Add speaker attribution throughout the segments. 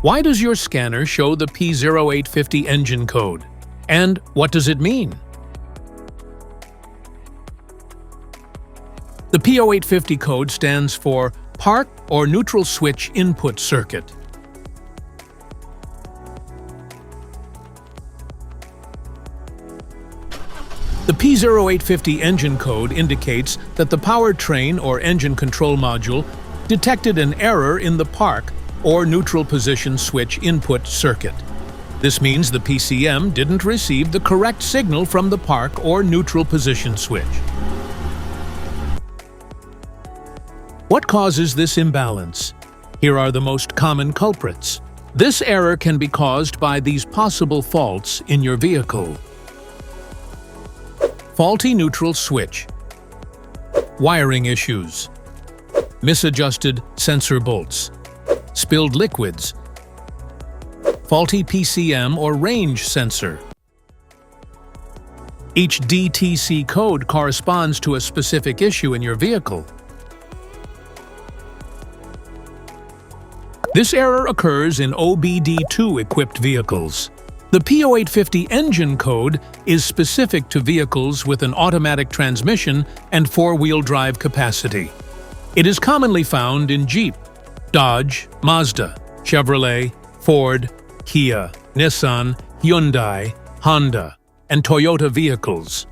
Speaker 1: Why does your scanner show the P0850 engine code? And what does it mean? The P0850 code stands for Park or Neutral Switch Input Circuit. The P0850 engine code indicates that the powertrain or engine control module detected an error in the park or neutral position switch input circuit. This means the PCM didn't receive the correct signal from the park or neutral position switch. What causes this imbalance? Here are the most common culprits. This error can be caused by these possible faults in your vehicle. Faulty neutral switch, wiring issues, misadjusted sensor bolts, spilled liquids, faulty PCM or range sensor. Each DTC code corresponds to a specific issue in your vehicle. This error occurs in OBD2 equipped vehicles. The P0850 engine code is specific to vehicles with an automatic transmission and four-wheel drive capacity. It is commonly found in Jeep, Dodge, Mazda, Chevrolet, Ford, Kia, Nissan, Hyundai, Honda, and Toyota vehicles.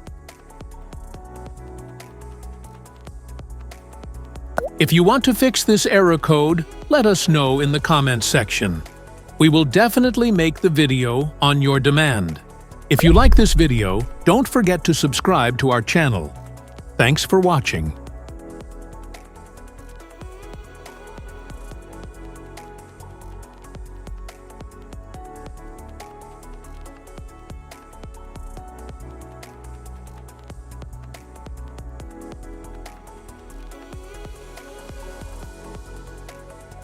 Speaker 1: If you want to fix this error code, let us know in the comments section. We will definitely make the video on your demand. If you like this video, don't forget to subscribe to our channel. Thanks for watching.